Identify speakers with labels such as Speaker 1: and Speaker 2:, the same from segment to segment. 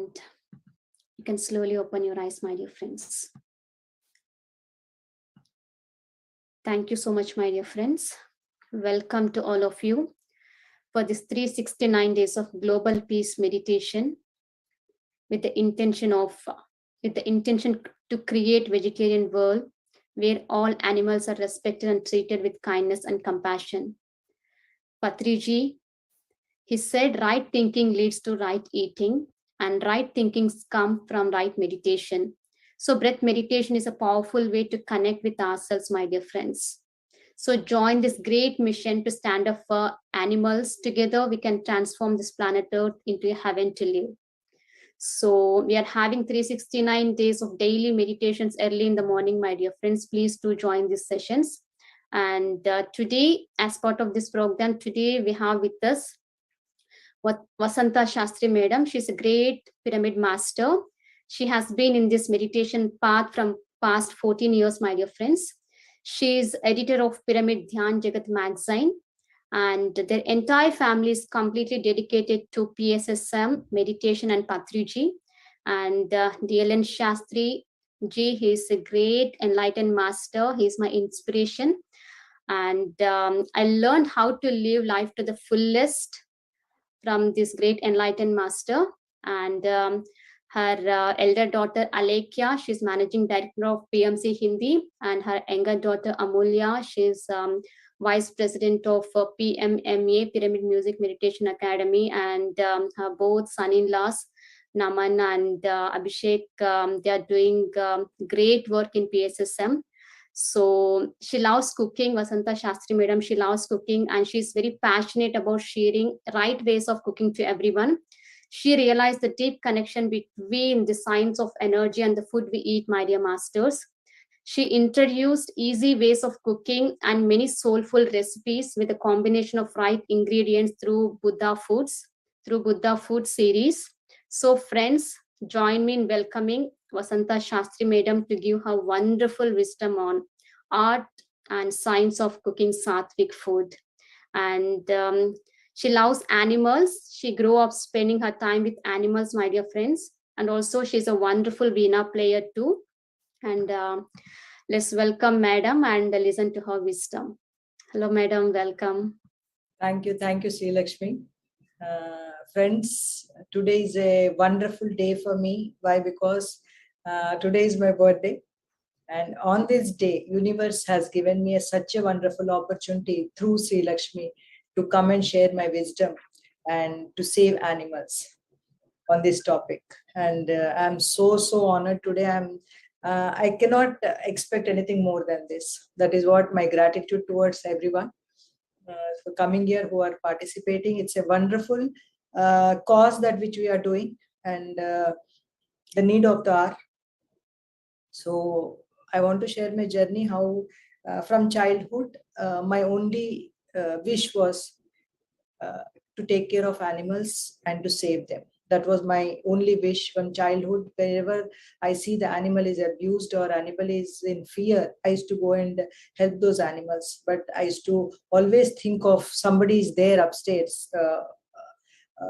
Speaker 1: and you can slowly open your eyes, my dear friends. Thank you so much, my dear friends. Welcome to all of you for this 369 days of global peace meditation with the intention to create vegetarian world where all animals are respected and treated with kindness and compassion. Patriji, he said right thinking leads to right eating, and right thinkings come from right meditation. So breath meditation is a powerful way to connect with ourselves, my dear friends. So join this great mission to stand up for animals. Together we can transform this planet Earth into a heaven to live. So we are having 369 days of daily meditations early in the morning, my dear friends. Please do join these sessions. And today, as part of this program, today we have with us Vasantha Shastri Madam. She's a great pyramid master. She has been in this meditation path from past 14 years, my dear friends. She is editor of Pyramid Dhyan Jagat magazine, and their entire family is completely dedicated to PSSM, meditation, and Patriji. And DLN Shastri Ji, he is a great enlightened master. He is my inspiration. And I learned how to live life to the fullest from this great enlightened master. And her elder daughter Alekia, she's managing director of PMC Hindi, and her younger daughter Amulya, she's vice president of PMMA, Pyramid Music Meditation Academy, and her both son-in-laws Naman and Abhishek, they are doing great work in PSSM. So she loves cooking. Vasantha Shastri Madam, she loves cooking, and she's very passionate about sharing right ways of cooking to everyone. She realized the deep connection between the science of energy and the food we eat, my dear masters. She introduced easy ways of cooking and many soulful recipes with a combination of right ingredients through Buddha Food series. So friends, join me in welcoming Vasantha Shastri Madam to give her wonderful wisdom on art and science of cooking Satvik food. And she loves animals. She grew up spending her time with animals, my dear friends. And also she's a wonderful Veena player too. And let's welcome Madam and listen to her wisdom. Hello, Madam. Welcome.
Speaker 2: Thank you, Sri Lakshmi. Friends, today is a wonderful day for me. Why? Because today is my birthday. And on this day, universe has given me such a wonderful opportunity through Sri Lakshmi to come and share my wisdom and to save animals on this topic. And I'm so honored today. I cannot expect anything more than this. That is what my gratitude towards everyone for coming here who are participating. It's a wonderful cause that which we are doing, and the need of the hour. So I want to share my journey, how from childhood my only wish was to take care of animals and to save them. That was my only wish from childhood. Wherever I see the animal is abused or animal is in fear, I used to go and help those animals. But I used to always think of somebody is there upstairs,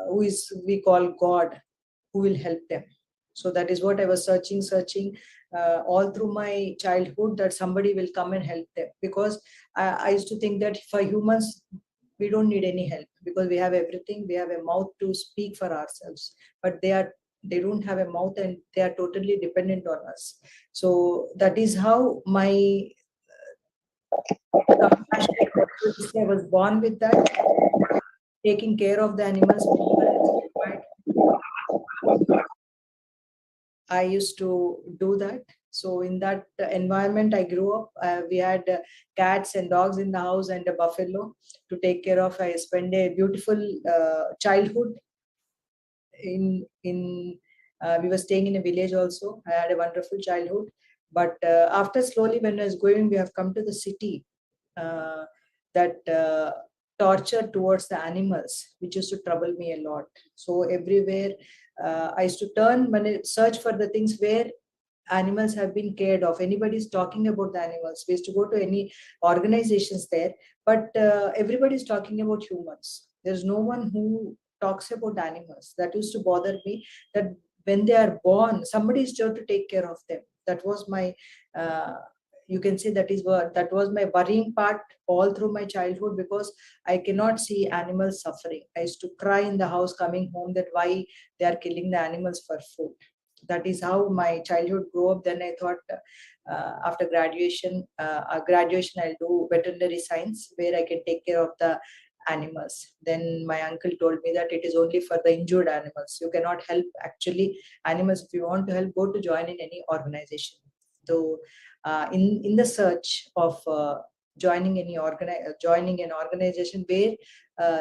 Speaker 2: who is we call God, who will help them. So that is what I was searching all through my childhood, that somebody will come and help them. Because I used to think that for humans, we don't need any help, because we have everything. We have a mouth to speak for ourselves, but they don't have a mouth, and they are totally dependent on us. So that is how my compassion, I was born with that, taking care of the animals. I used to do that. So in that environment, I grew up. We had cats and dogs in the house and a buffalo to take care of. I spent a beautiful childhood. We were staying in a village also. I had a wonderful childhood. But after slowly, when I was going, we have come to the city. That torture towards the animals, which used to trouble me a lot. So everywhere I used to turn when I search for the things where animals have been cared of. Anybody is talking about the animals. We used to go to any organizations there, but everybody is talking about humans. There's no one who talks about animals. That used to bother me, that when they are born, somebody is there to take care of them. That was my, you can say that was my worrying part all through my childhood, because I cannot see animals suffering. I used to cry in the house coming home that why they are killing the animals for food. That is how my childhood grew up. Then I thought, after graduation, I'll do veterinary science where I can take care of the animals. Then my uncle told me that it is only for the injured animals. You cannot help actually animals. If you want to help, go to join in any organization. So, in the search of joining an organization where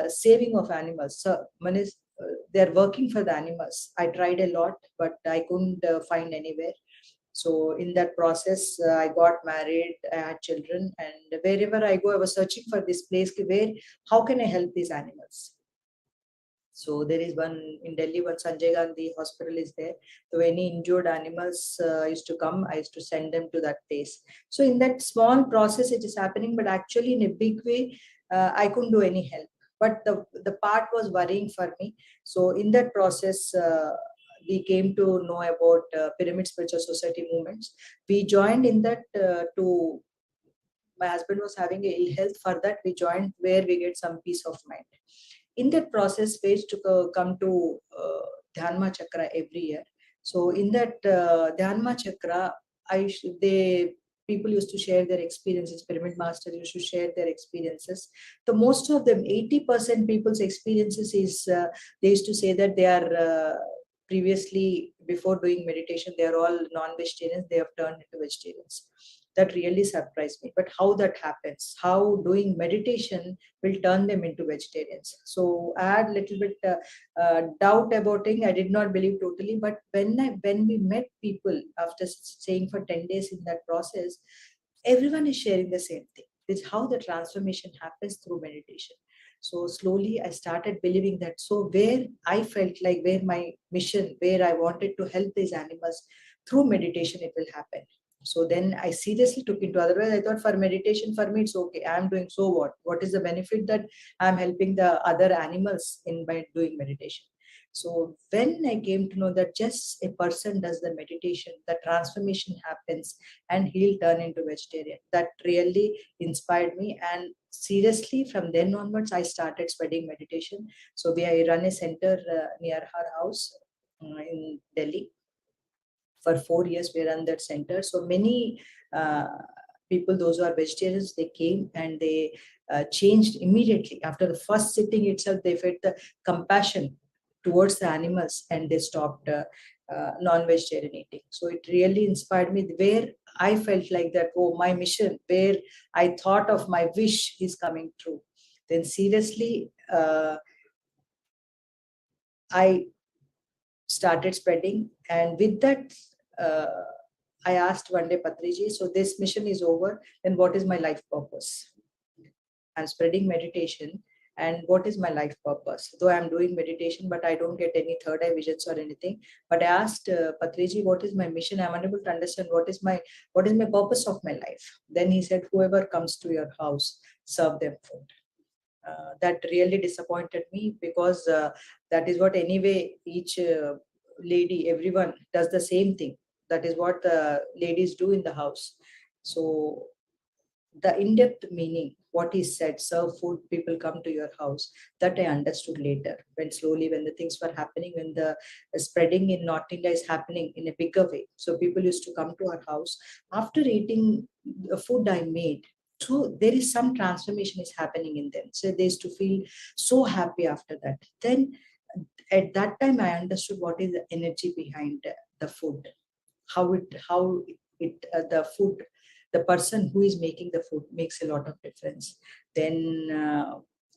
Speaker 2: saving of animals. So one is they are working for the animals. I tried a lot, but I couldn't find anywhere. So in that process, I got married, I had children, and wherever I go, I was searching for this place where how can I help these animals. So there is one in Delhi, one Sanjay Gandhi hospital is there. So any injured animals used to come, I used to send them to that place. So in that small process, it is happening, but actually in a big way, I couldn't do any help. But the part was worrying for me. So in that process, we came to know about Pyramid Spiritual Society movements. We joined in that to. My husband was having a ill health. For that, we joined where we get some peace of mind. In that process, we used to come to Dhanma Chakra every year. So in that Dhanma Chakra, they people used to share their experiences. Pyramid masters used to share their experiences. The most of them, 80% people's experiences is they used to say that they are previously, before doing meditation, they are all non-vegetarians. They have turned into vegetarians. That really surprised me. But how that happens? How doing meditation will turn them into vegetarians? So I had a little bit doubt about it. I did not believe totally. But when we met people after staying for 10 days in that process, everyone is sharing the same thing. It's how the transformation happens through meditation. So slowly I started believing that. So where I felt like where my mission, where I wanted to help these animals, through meditation, it will happen. So then I seriously took into, otherwise I thought for meditation, for me, it's okay. I'm doing, so what? What is the benefit that I'm helping the other animals in by doing meditation? So when I came to know that just a person does the meditation, the transformation happens and he'll turn into vegetarian. That really inspired me. And seriously, from then onwards, I started studying meditation. So I run a center near her house in Delhi. For 4 years, we run that center. So many people, those who are vegetarians, they came and they changed immediately. After the first sitting itself, they felt the compassion towards the animals and they stopped non-vegetarian eating. So it really inspired me, where I felt like that, oh, my mission, where I thought of my wish is coming true. Then seriously, I started spreading. And with that, I asked one day Patriji, so this mission is over, then what is my life purpose? I'm spreading meditation, and what is my life purpose? Though I'm doing meditation, but I don't get any third eye visions or anything. But I asked Patriji, what is my mission? I'm unable to understand what is my purpose of my life. Then he said, whoever comes to your house, serve them food. That really disappointed me, because that is what anyway each lady, everyone does the same thing. That is what the ladies do in the house. So the in-depth meaning, what is said, serve food, people come to your house, that I understood later, when slowly, when the things were happening, when the spreading in North India is happening in a bigger way. So people used to come to our house after eating the food I made. So there is some transformation is happening in them. So they used to feel so happy after that. Then at that time, I understood what is the energy behind the food, how it the food, the person who is making the food makes a lot of difference. Then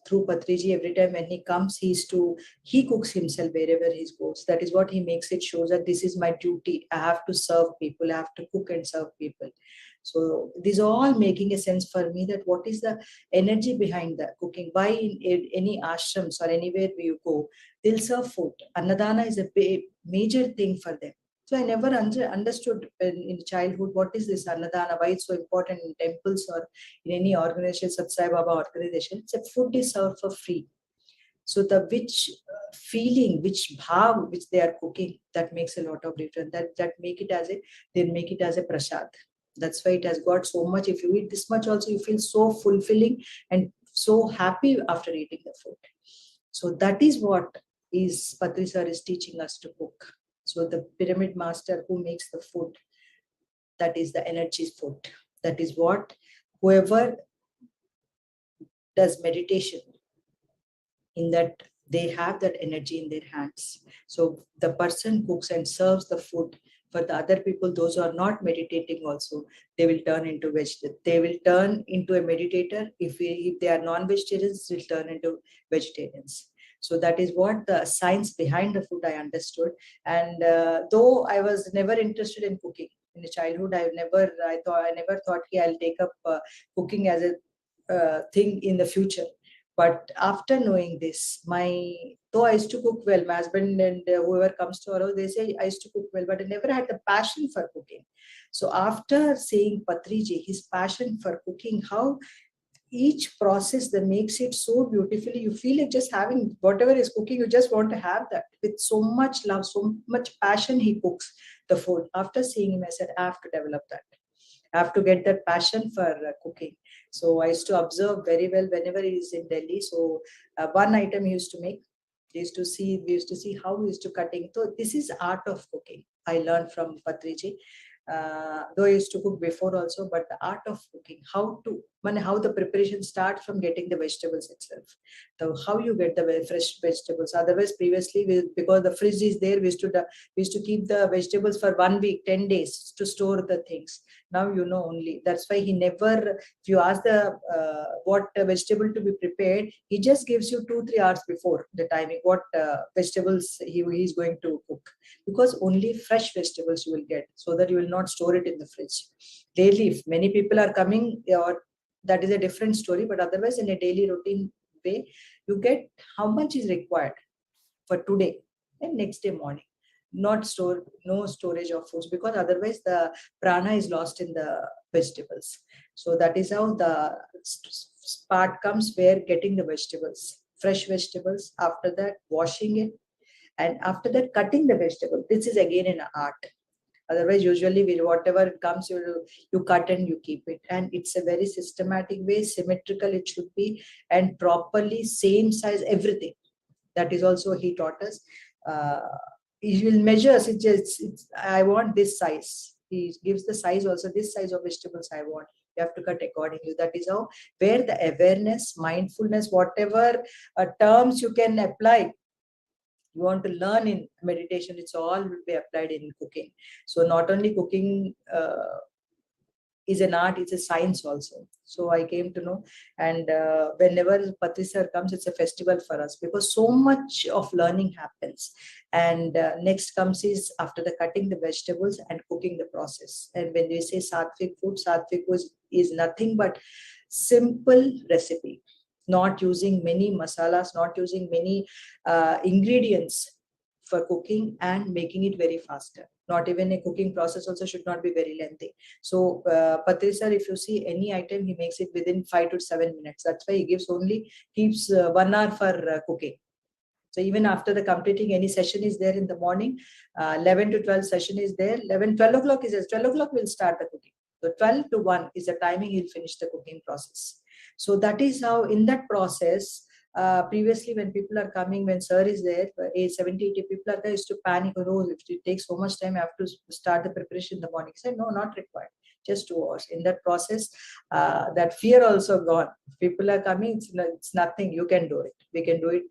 Speaker 2: through Patriji, every time when he comes, he cooks himself wherever he goes. That is what he makes it shows that this is my duty. I have to serve people. I have to cook and serve people. So these are all making a sense for me, that what is the energy behind the cooking. Why in any ashrams or anywhere where you go, they'll serve food. Annadana is a major thing for them. So I never understood in childhood what is this Annadana, why it's so important in temples or in any organization, Satsai Baba organization. It's a food is served for free. So the which feeling, which bhav which they are cooking, that makes a lot of difference. That make it as a, they make it as a prasad. That's why it has got so much. If you eat this much also, you feel so fulfilling and so happy after eating the food. So that is what is Patri sir is teaching us to cook. So the pyramid master who makes the food, that is the energy food. That is what whoever does meditation, in that they have that energy in their hands. So the person cooks and serves the food for the other people, those who are not meditating also, they will turn into vegetarian. They will turn into a meditator. If they are non-vegetarians, they'll turn into vegetarians. So that is what the science behind the food I understood. And though I was never interested in cooking in the childhood, I never thought, okay, I'll take up cooking as a thing in the future. But after knowing this, though I used to cook well, my husband and whoever comes to our house, they say I used to cook well, but I never had the passion for cooking. So after seeing Patriji, his passion for cooking, how each process that makes it so beautifully, you feel like just having whatever is cooking, you just want to have that with so much love, so much passion. He cooks the food. After seeing him, I said, I have to develop that. I have to get that passion for cooking. So I used to observe very well whenever he is in Delhi. So one item he used to make, we used to see how he used to cutting. So this is art of cooking. I learned from Patriji. Though I used to cook before also, but the art of cooking, how the preparation starts from getting the vegetables itself. So how you get the fresh vegetables. Otherwise, previously, because the fridge is there, we used to keep the vegetables for 1 week, 10 days to store the things. Now you know only. That's why he never, if you ask the what vegetable to be prepared, he just gives you 2-3 hours before the timing what vegetables he is going to cook, because only fresh vegetables you will get, so that you will not store it in the fridge. Daily, if many people are coming, or that is a different story, but otherwise in a daily routine way, you get how much is required for today and next day morning. Not store, no storage of foods, because otherwise the prana is lost in the vegetables. So that is how the part comes, where getting the vegetables, fresh vegetables, after that washing it, and after that cutting the vegetable. This is again an art. Otherwise, usually whatever comes, you cut and you keep it, and it's a very systematic way, symmetrical it should be, and properly same size everything. That is also he taught us. He will measure. I want this size. He gives the size also. This size of vegetables I want. You have to cut accordingly. That is how, where the awareness, mindfulness, whatever terms you can apply, you want to learn in meditation, it's all will be applied in cooking. So not only cooking is an art, it's a science also. So I came to know, and whenever Patri sir comes, it's a festival for us, because so much of learning happens. And next comes is after the cutting the vegetables and cooking the process. And when we say Satvik food, Satvik is nothing but simple recipe, not using many masalas, not using many ingredients for cooking, and making it very faster. Not even a cooking process also should not be very lengthy. So Patri sir, if you see any item, he makes it within 5 to 7 minutes. That's why he keeps 1 hour for cooking. So even after the completing any session is there in the morning, 11 to 12 session is there. 12 o'clock is there. 12 o'clock will start the cooking. So 12 to 1 is the timing he'll finish the cooking process. So that is how in that process, previously when people are coming, when sir is there, 70, 80 people are there, used to panic, oh, if it takes so much time, I have to start the preparation in the morning. He said, no, not required. Just 2 hours. In that process, that fear also gone. People are coming, it's nothing, you can do it. We can do it,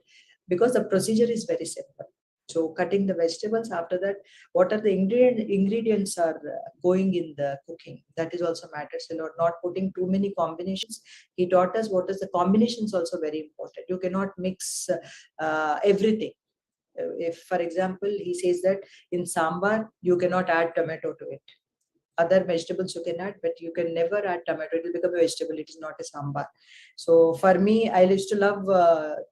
Speaker 2: because the procedure is very simple. So cutting the vegetables, after that, what are the ingredients are going in the cooking, that is also matters a lot. Not putting too many combinations. He taught us what is the combinations also very important. You cannot mix everything. If, for example, he says that in sambar, you cannot add tomato to it. Other vegetables you can add, but you can never add tomato. It will become a vegetable. It is not a sambar. So for me, I used to love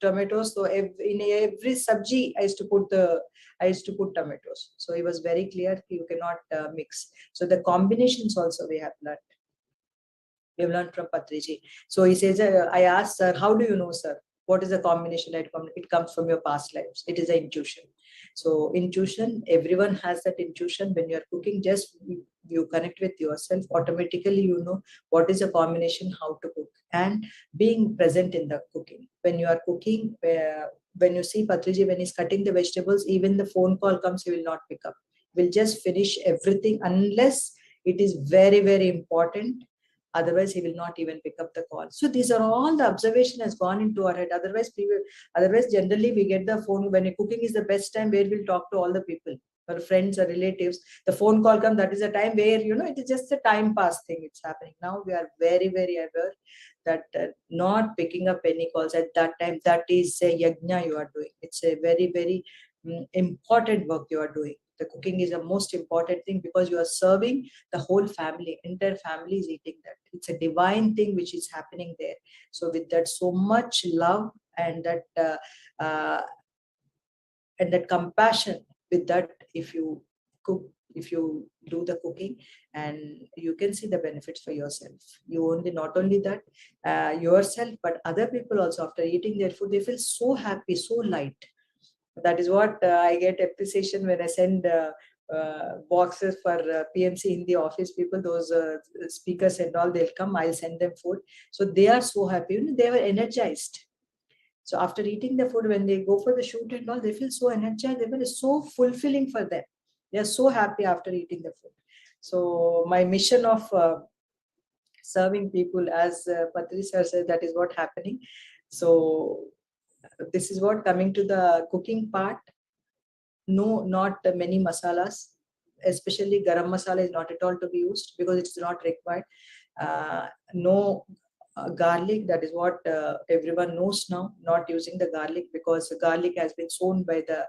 Speaker 2: tomatoes. So in every sabji, I used to put tomatoes. So it was very clear you cannot mix. So the combinations also we have learned. We have learned from Patriji. So he says, I asked, sir, how do you know, sir? What is the combination light combination? It comes from your past lives. It is an intuition. So intuition, everyone has that intuition. When you're cooking, just you connect with yourself, automatically you know what is a combination, how to cook, and being present in the cooking. When you are cooking, when you see Patriji, when he's cutting the vegetables, even the phone call comes, he will not pick up. Will just finish everything unless it is very, very important. Otherwise, he will not even pick up the call. So these are all the observation has gone into our head. Otherwise, generally we get the phone when cooking is the best time where we'll talk to all the people, our friends or relatives. The phone call comes. That is a time where it is just a time pass thing. It's happening now. We are very, very aware that not picking up any calls at that time. That is a yajna you are doing. It's a very, very important work you are doing. The cooking is the most important thing because you are serving the whole family. Entire family is eating that. It's a divine thing which is happening there. So with that, so much love and that compassion, with that, if you cook, if you do the cooking, and you can see the benefits for yourself. You only, not only that, yourself, but other people also, after eating their food, they feel so happy, so light. That is what I get appreciation when I send boxes for PMC in the office people, those speakers and all, they'll come, I'll send them food. So they are so happy, they were energized. So after eating the food, when they go for the shoot and all, they feel so energized. They It's so fulfilling for them. They are so happy after eating the food. So my mission of serving people, as Patri sir said, that is what happening. So this is what, coming to the cooking part. No, not many masalas, especially garam masala is not at all to be used because it's not required. No garlic, that is what everyone knows now, not using the garlic because the garlic has been sown by the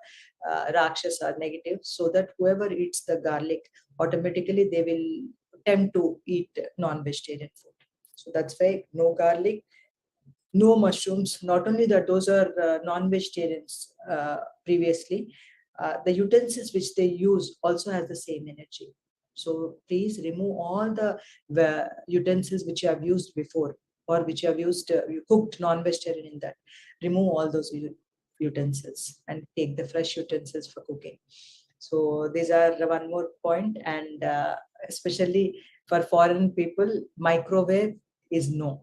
Speaker 2: Rakshasa negative, so that whoever eats the garlic, automatically they will tend to eat non-vegetarian food. So that's why no garlic, no mushrooms. Not only that, those are non-vegetarians previously. The utensils which they use also has the same energy. So please remove all the utensils which you have used before, or which you have used, you cooked non-vegetarian in that. Remove all those utensils and take the fresh utensils for cooking. So these are one more point, and especially for foreign people, microwave is no.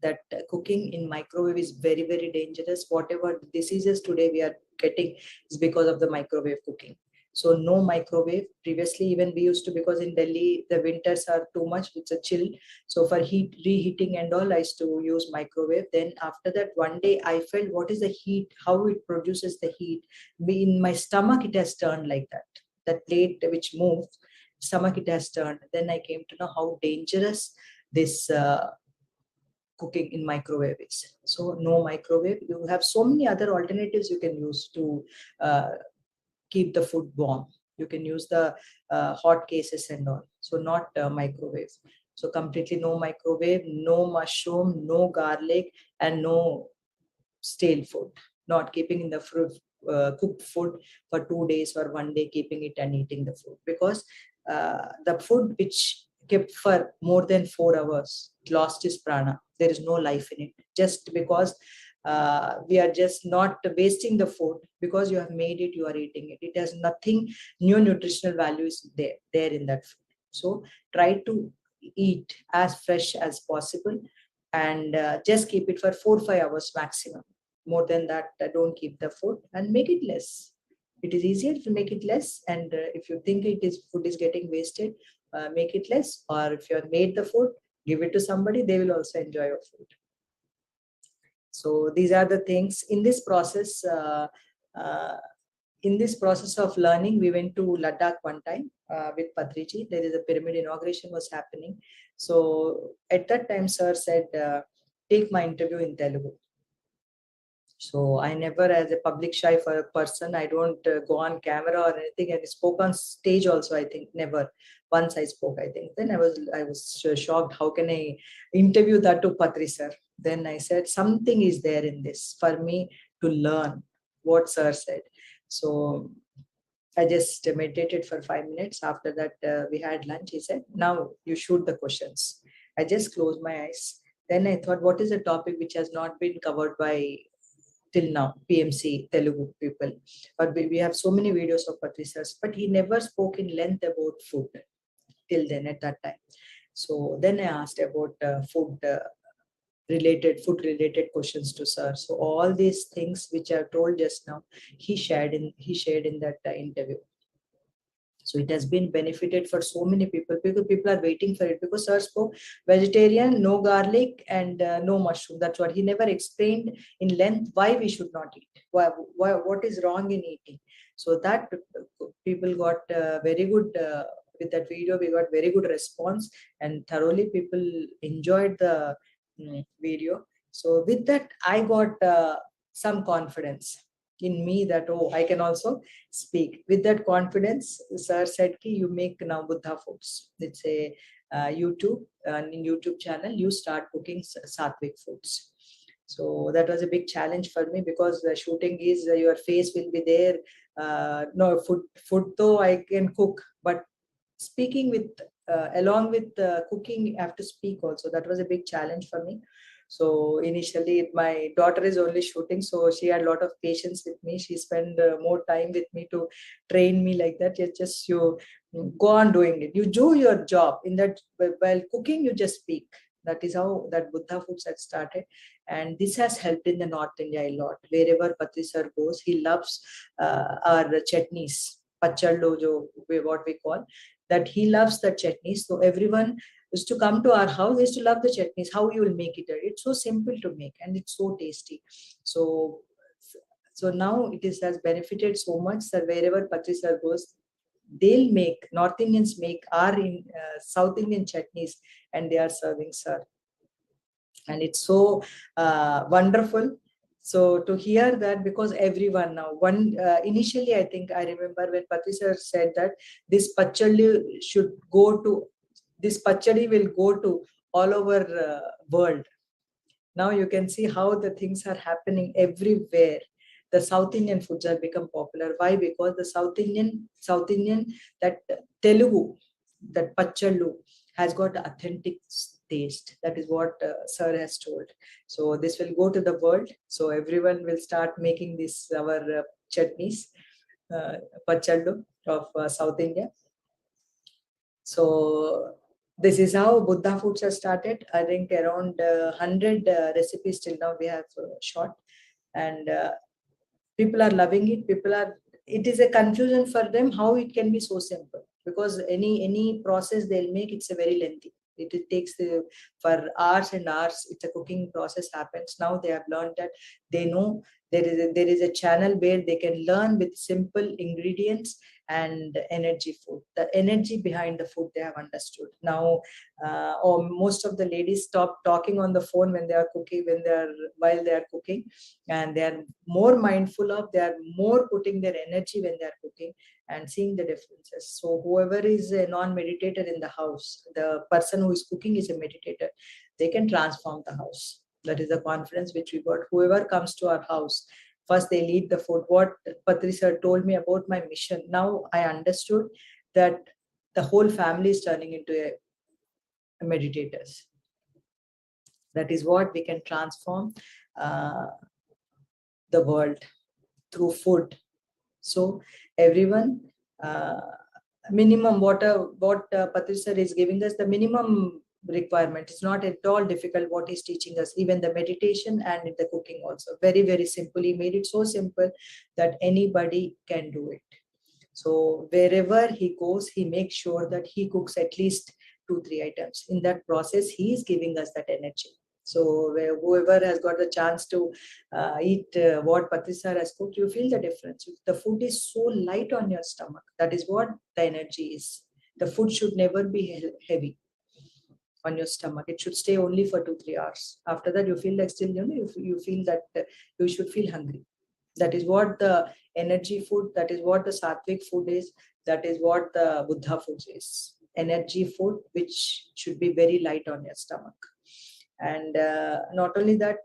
Speaker 2: That cooking in microwave is very, very dangerous. Whatever diseases today we are getting is because of the microwave cooking. So no microwave. Previously, even we used to, because in Delhi the winters are too much, it's a chill. So for reheating and all, I used to use microwave. Then after that, one day I felt what is the heat, how it produces the heat. In my stomach, it has turned like that. That plate which moves, stomach, it has turned. Then I came to know how dangerous this cooking in microwave is. So no microwave. You have so many other alternatives you can use to keep the food warm. You can use the hot cases and all. So not microwave. So completely no microwave, no mushroom, no garlic, and no stale food. Not keeping in the fruit, cooked food for 2 days or 1 day, keeping it and eating the food, because the food which kept for more than 4 hours lost its prana. There is no life in it, just because we are just not wasting the food, because you have made it, you are eating it. It has nothing new nutritional values there in that food. So try to eat as fresh as possible, and just keep it for 4-5 hours maximum. More than that, don't keep the food, and make it less. It is easier to make it less, and if you think food is getting wasted, make it less. Or if you have made the food, give it to somebody, they will also enjoy your food. So these are the things in this process. In this process of learning, we went to Ladakh one time with Patriji. There is a pyramid inauguration was happening. So at that time, sir said, take my interview in Telugu. So I never, as a public shy for a person, I don't go on camera or anything. And I spoke on stage also, I think, never. Once I spoke, I think. Then I was shocked. How can I interview that to Patri sir? Then I said, something is there in this for me to learn what sir said. So I just meditated for 5 minutes. After that, we had lunch. He said, now you shoot the questions. I just closed my eyes. Then I thought, what is a topic which has not been covered by till now, PMC Telugu people? But we have so many videos of Patrisa's, but he never spoke in length about food till then at that time. So then I asked about food related questions to sir. So all these things which I told just now, he shared in that interview. So it has been benefited for so many people because people are waiting for it, because sir spoke vegetarian, no garlic, and no mushroom. That's what he never explained in length why we should not eat. What is wrong in eating? So that people got very good with that video. We got very good response, and thoroughly people enjoyed the video. So with that, I got some confidence in me that, oh, I can also speak. With that confidence, sir said ki you make now Buddha foods. It's a YouTube, in YouTube channel, you start cooking Satvik foods. So that was a big challenge for me, because the shooting is your face will be there. No food though I can cook, but speaking with along with cooking, I have to speak also. That was a big challenge for me. So initially, my daughter is only shooting, so she had a lot of patience with me. She spent more time with me to train me like that. Just you go on doing it. You do your job in that. While cooking, you just speak. That is how that Buddha Foods had started, and this has helped in the North India a lot. Wherever Patri sir goes, he loves our chutneys, pachallo, what we call that. He loves the chutneys. So everyone is to come to our house is to love the chutneys. How you will make it? It's so simple to make, and it's so tasty. So now it has benefited so much that wherever Patri sir goes, they'll make North Indians make our in South Indian chutneys, and they are serving sir, and it's so wonderful. So to hear that, because everyone now, initially I think I remember when Patri sir said that this pachali should go to, this pachadi will go to all over world. Now you can see how the things are happening everywhere. The South Indian foods have become popular. Why? Because the South Indian, that Telugu, that Pachalu has got authentic taste. That is what Sir has told. So this will go to the world. So everyone will start making this our chutneys, Pachalu of South India. So this is how Buddha Foods has started. I think around 100 recipes till now we have shot, and people are loving it. It is a confusion for them how it can be so simple, because any process they'll make, it's a very lengthy. It takes for hours and hours. It's a cooking process happens. Now they have learned that, they know there is a channel where they can learn with simple ingredients and energy food. The energy behind the food they have understood. Now, or most of the ladies stop talking on the phone when they are cooking, while they are cooking, and they are more mindful of, they are more putting their energy when they are cooking, and seeing the differences. So whoever is a non-meditator in the house, the person who is cooking is a meditator, they can transform the house. That is the confidence which we got. Whoever comes to our house, first they lead the food. What Patri sir told me about my mission, now I understood that the whole family is turning into a meditators. That is what we can transform the world through food. So everyone, minimum what Patri sir is giving us, the minimum requirement. It's not at all difficult what he's teaching us, even the meditation and the cooking also. Very, very simple. He made it so simple that anybody can do it. So wherever he goes, he makes sure that he cooks at least 2-3 items. In that process, he is giving us that energy. So whoever has got the chance to eat what Patri sir has cooked, you feel the difference. The food is so light on your stomach. That is what the energy is. The food should never be heavy on your stomach. It should stay only for 2-3 hours. After that, you feel like still, you feel that you should feel hungry. That is what the energy food, that is what the Satvik food is, that is what the Buddha food is. Energy food, which should be very light on your stomach. And not only that,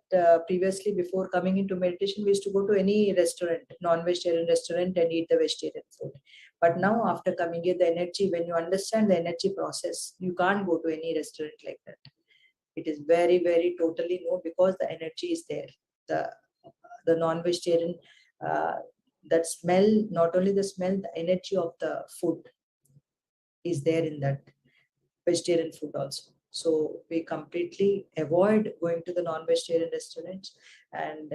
Speaker 2: previously, before coming into meditation, we used to go to any restaurant, non-vegetarian restaurant, and eat the vegetarian food. But now, after coming here, the energy, when you understand the energy process, you can't go to any restaurant like that. It is very, very totally no, because the energy is there. The non-vegetarian, uh, that smell, not only the smell, the energy of the food is there in that vegetarian food also. So we completely avoid going to the non-vegetarian restaurants, and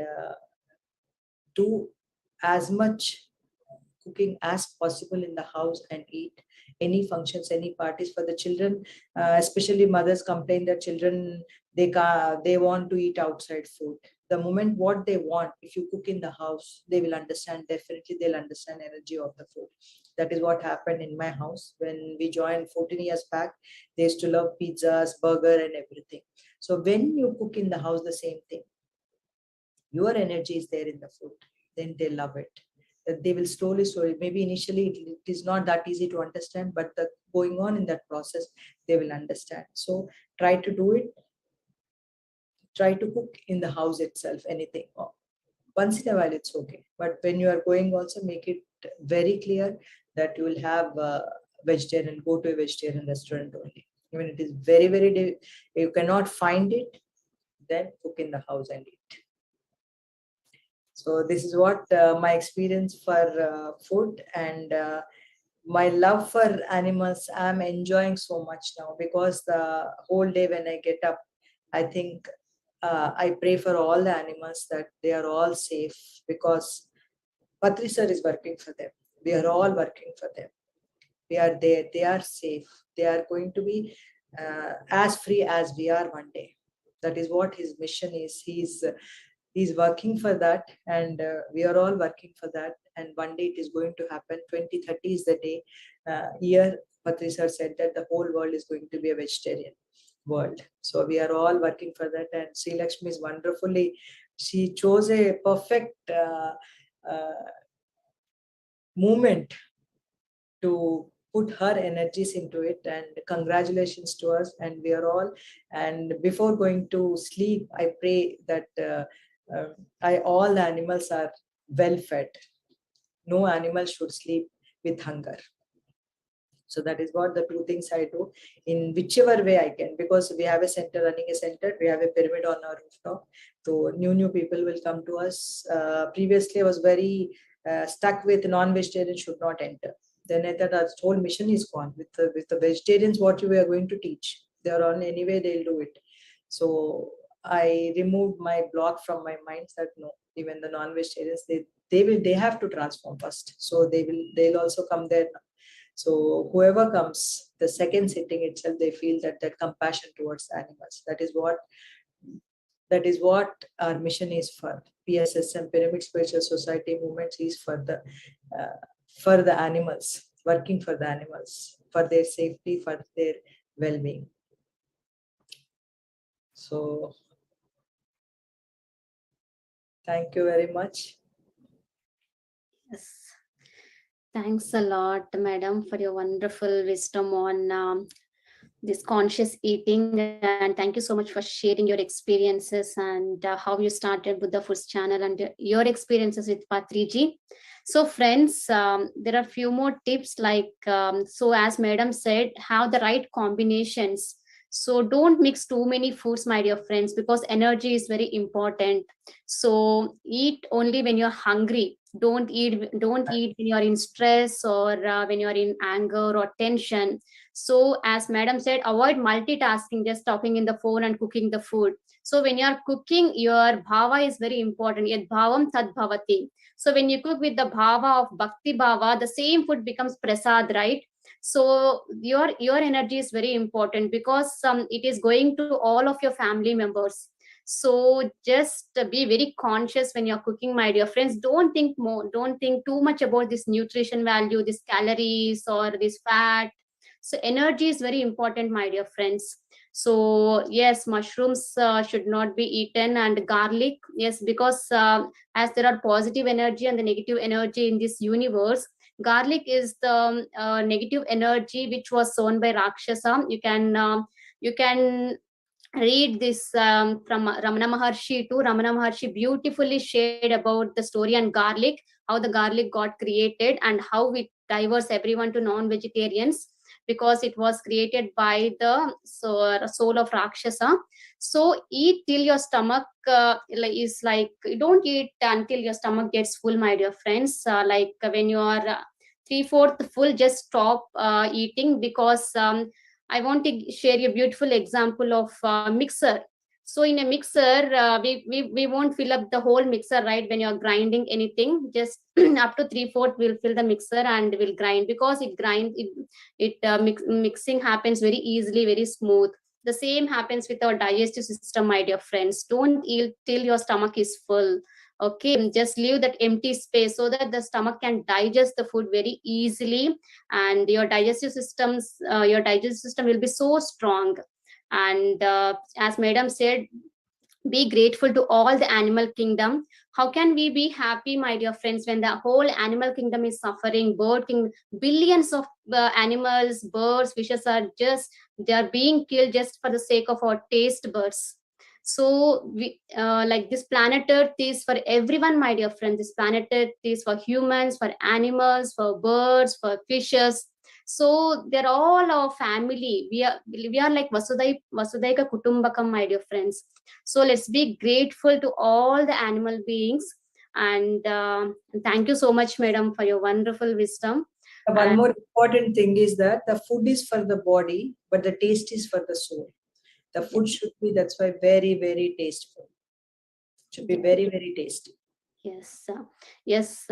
Speaker 2: do as much cooking as possible in the house, and eat any functions, any parties for the children. Especially mothers complain that children, they want to eat outside food. The moment what they want, if you cook in the house, they will understand. Definitely, they'll understand energy of the food. That is what happened in my house when we joined 14 years back. They used to love pizzas, burger, and everything. So when you cook in the house, the same thing, your energy is there in the food, then they love it. That they will slowly, maybe initially it is not that easy to understand, but the going on in that process, they will understand. So try to do it. Try to cook in the house itself, anything. Once in a while, it's okay. But when you are going, also make it very clear that you will have vegetarian, go to a vegetarian restaurant only. Even it is very, very, you cannot find it, then cook in the house and eat. So this is what my experience for food, and my love for animals. I'm enjoying so much now, because the whole day when I get up, I think I pray for all the animals that they are all safe, because Patri sir is working for them. We are all working for them. We are there. They are safe. They are going to be as free as we are one day. That is what his mission is. He's working for that, and we are all working for that, and one day it is going to happen. 2030 is the day. Year Patri sir said that the whole world is going to be a vegetarian world. So we are all working for that, and Sri Lakshmi is wonderfully, she chose a perfect uh, moment to put her energies into it, and congratulations to us. And we are all, and before going to sleep, I pray that all the animals are well fed. No animal should sleep with hunger. So that is what the two things I do in whichever way I can, because we have a center, running a center, we have a pyramid on our rooftop. So new people will come to us. Previously I was very stuck with non-vegetarian should not enter. Then I thought our whole mission is gone. With the vegetarians, what we are going to teach? They are on anyway, they'll do it. So I removed my block from my mind that no, even the non-vegetarians, they have to transform first. So they'll also come there now. So whoever comes, the second sitting itself, they feel that compassion towards animals. That is what our mission is for. PSSM, Pyramid Spiritual Society movement, is for the animals, working for the animals, for their safety, for their well-being. So thank you very much.
Speaker 1: Yes. Thanks a lot, madam, for your wonderful wisdom on this conscious eating. And thank you so much for sharing your experiences and how you started Buddha Foods channel and your experiences with Patriji. So, friends, there are few more tips like, so as madam said, have the right combinations. So don't mix too many foods, my dear friends, because energy is very important. So eat only when you're hungry. Don't eat when you're in stress or when you're in anger or tension. So as madam said, avoid multitasking, just talking in the phone and cooking the food. So when you're cooking, your bhava is very important. Yad bhavam tad bhavati. So when you cook with the bhava of bhakti bhava, the same food becomes prasad, right? So your energy is very important because it is going to all of your family members. So just be very conscious when you're cooking, my dear friends. Don't think too much about this nutrition value, this calories or this fat. So energy is very important, my dear friends. So yes, mushrooms should not be eaten, and garlic, yes, because as there are positive energy and the negative energy in this universe, garlic is the negative energy which was sown by Rakshasa. You can read this from Ramana Maharshi too. Ramana Maharshi beautifully shared about the story and garlic, how the garlic got created and how it diverts everyone to non-vegetarians. because it was created by the soul of Rakshasa. So eat till your stomach is like, don't eat until your stomach gets full, my dear friends. Like when you are three-fourth full, just stop eating, because I want to share a beautiful example of mixer. So in a mixer, we won't fill up the whole mixer, right? When you're grinding anything, just up to three-fourth we'll fill the mixer and we'll grind, because mixing happens very easily, very smooth. The same happens with our digestive system, my dear friends. Don't eat till your stomach is full. Okay, just leave that empty space so that the stomach can digest the food very easily, and your digestive system will be so strong. And as madam said, be grateful to all the animal kingdom. How can we be happy, my dear friends, when the whole animal kingdom is suffering? Billions of animals, birds, fishes are just, they are being killed just for the sake of our taste buds. So we like, this planet earth is for everyone, my dear friends. This planet earth is for humans, for animals, for birds, for fishes. So they're all our family. We are like Vasudaika Kutumbakam, my dear friends. So let's be grateful to all the animal beings. And thank you so much, madam, for your wonderful wisdom.
Speaker 2: One more important thing is that the food is for the body, but the taste is for the soul. The food should be, that's why, very, very tasteful. Should be very, very tasty.
Speaker 1: Yes, yes.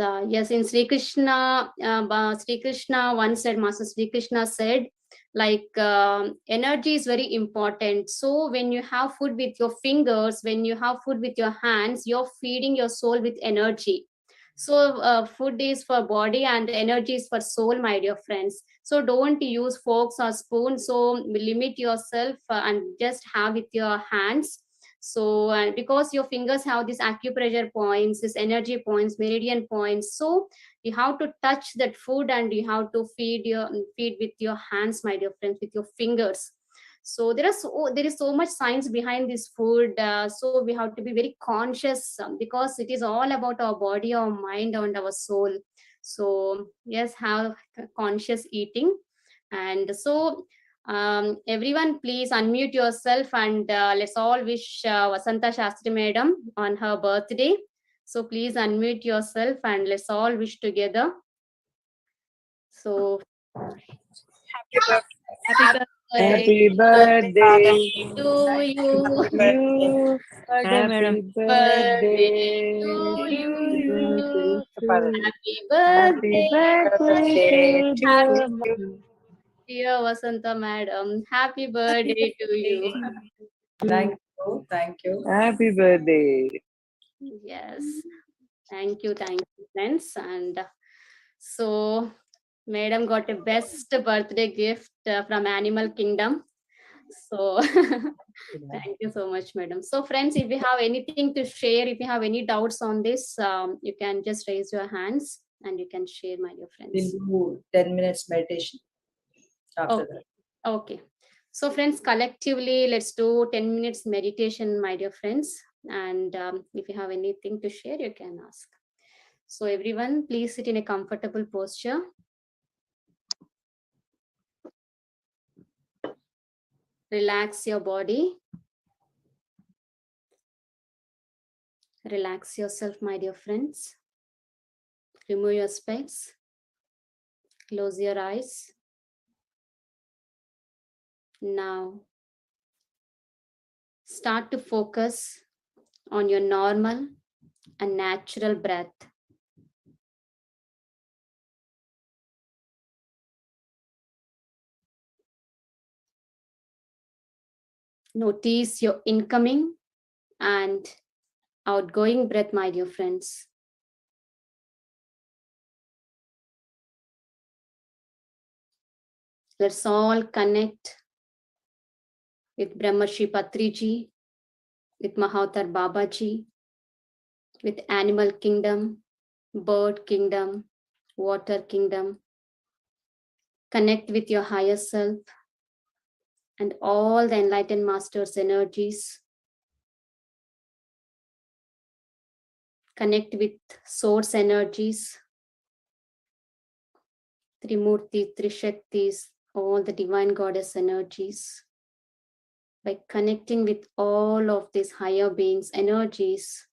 Speaker 1: In Sri Krishna once said, Master Sri Krishna said, like, energy is very important. So when you have food with your fingers, when you have food with your hands, you're feeding your soul with energy. So food is for body and energy is for soul, my dear friends. So don't use forks or spoons. So limit yourself and just have with your hands. So because your fingers have these acupressure points, these energy points, meridian points, so you have to touch that food and you have to feed with your hands, my dear friends, with your fingers. So there is so much science behind this food. So we have to be very conscious, because it is all about our body, our mind, and our soul. So yes, have conscious eating. And so everyone, please unmute yourself, and let's all wish Vasantha Shastri Madam on her birthday. So please unmute yourself and let's all wish together. So happy birthday
Speaker 3: Happy birthday
Speaker 1: to you.
Speaker 3: to you. Happy
Speaker 1: Birthday
Speaker 3: birthday
Speaker 1: to
Speaker 3: to
Speaker 1: you.
Speaker 3: you.
Speaker 1: Happy
Speaker 3: Happy
Speaker 1: birthday,
Speaker 3: birthday to
Speaker 1: happy
Speaker 3: you.
Speaker 1: dear Vasantha Madam. Happy birthday to you.
Speaker 2: Thank you. Thank you.
Speaker 3: Happy birthday.
Speaker 1: Yes. Thank you, friends. And so, Madam got a best birthday gift from Animal Kingdom. So, thank you so much, Madam. So, friends, if you have anything to share, if you have any doubts on this, you can just raise your hands and you can share, my dear friends.
Speaker 2: We'll do 10 minutes meditation after
Speaker 1: Okay.
Speaker 2: that.
Speaker 1: Okay. So, friends, collectively, let's do 10 minutes meditation, my dear friends. And if you have anything to share, you can ask. So everyone, please sit in a comfortable posture. Relax your body. Relax yourself, my dear friends. Remove your specs. Close your eyes. Now, start to focus on your normal and natural breath. Notice your incoming and outgoing breath, my dear friends. Let's all connect with Brahmarshi Patriji, with Mahavatar Babaji, with Animal Kingdom, Bird Kingdom, Water Kingdom. Connect with your higher self and all the enlightened masters' energies. Connect with source energies, Trimurti, Trishaktis, all the divine goddess energies. By connecting with all of these higher beings' energies,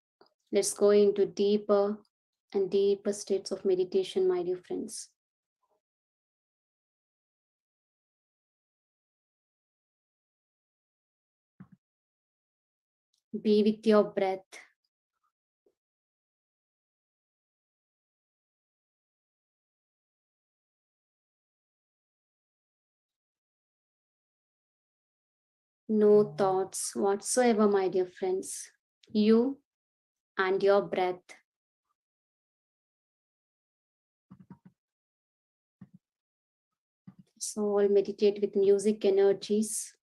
Speaker 1: let's go into deeper and deeper states of meditation, my dear friends. Be with your breath. No thoughts whatsoever, my dear friends. You and your breath. So, all meditate with music energies,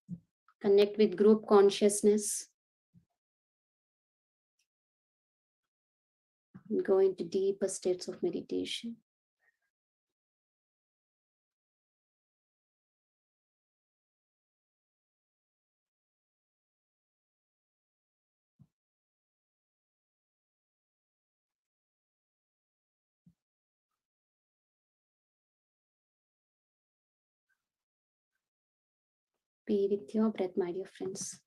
Speaker 1: connect with group consciousness, and go into deeper states of meditation. Be with your breath, my dear friends.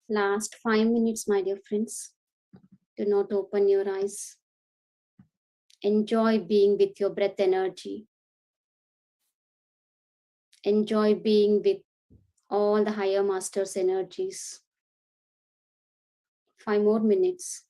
Speaker 1: Last 5 minutes, my dear friends. Do not open your eyes. Enjoy being with your breath energy. Enjoy being with all the higher masters' energies. 5 more minutes.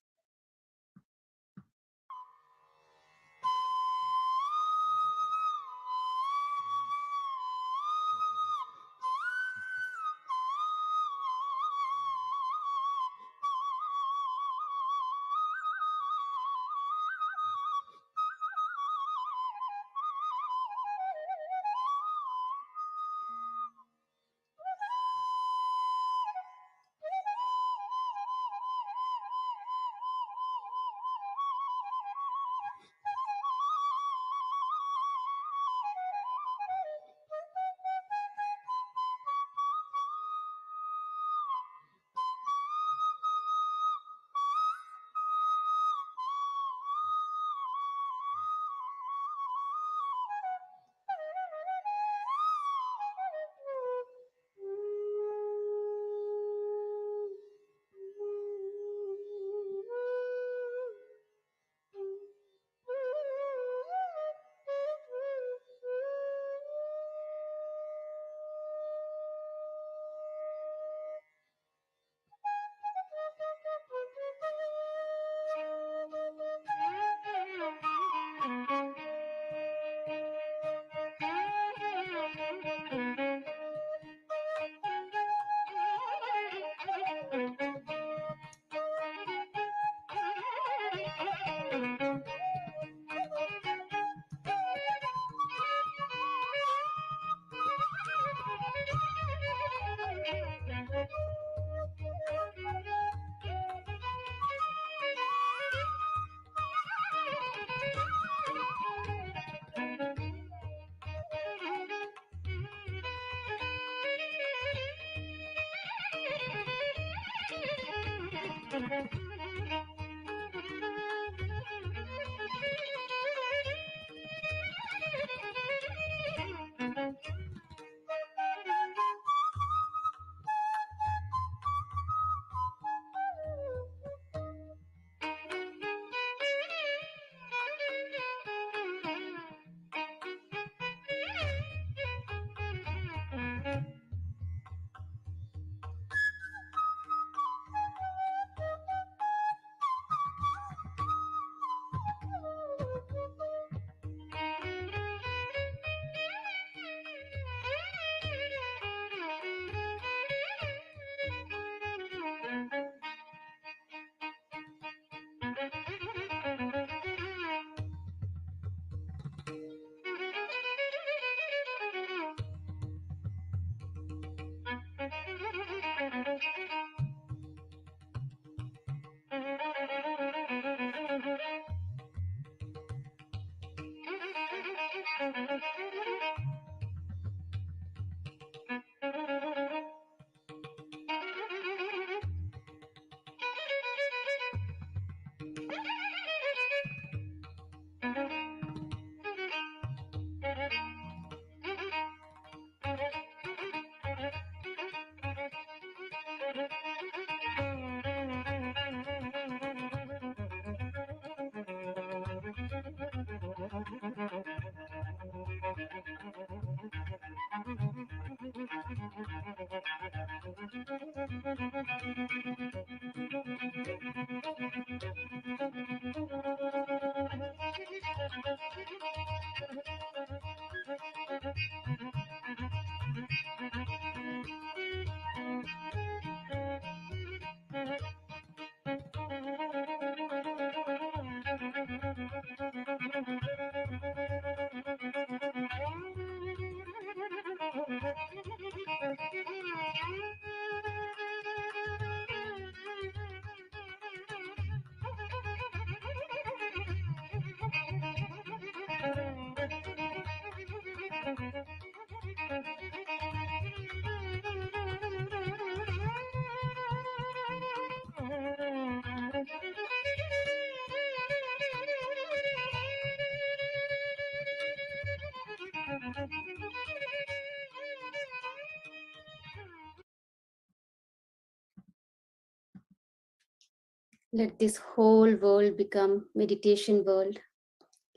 Speaker 1: Let this whole world become meditation world.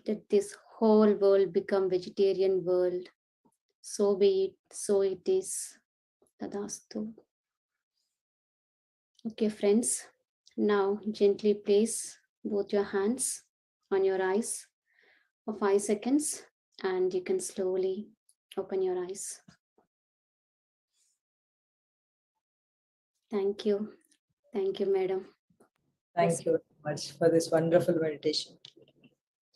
Speaker 1: Let this whole world become vegetarian world. So be it, so it is. Tadastu. Okay, friends. Now gently place both your hands on your eyes for 5 seconds and you can slowly open your eyes. Thank you. Thank you, madam.
Speaker 2: Thank you very much for this wonderful meditation.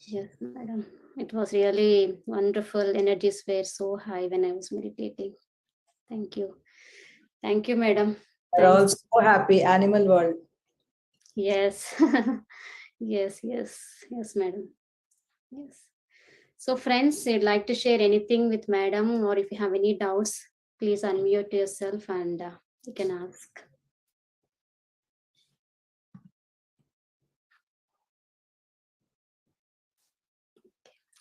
Speaker 1: Yes, madam. It was really wonderful. Energies were so high when I was meditating. Thank you. Thank you, madam.
Speaker 2: We're all
Speaker 1: Thanks.
Speaker 2: so happy, animal world.
Speaker 1: Yes. Yes, madam. Yes. So, friends, you'd like to share anything with madam, or if you have any doubts, please unmute yourself and you can ask.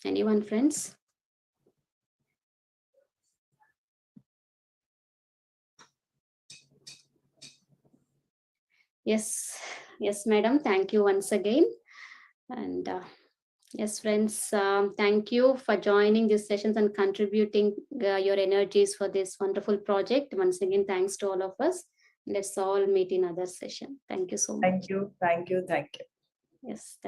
Speaker 1: Anyone, friends? Yes, madam. Thank you once again. And yes, friends, thank you for joining these sessions and contributing your energies for this wonderful project. Once again, thanks to all of us. Let's all meet in other session. Thank you so much.
Speaker 2: Thank you. Thank you. Thank you.
Speaker 1: Yes.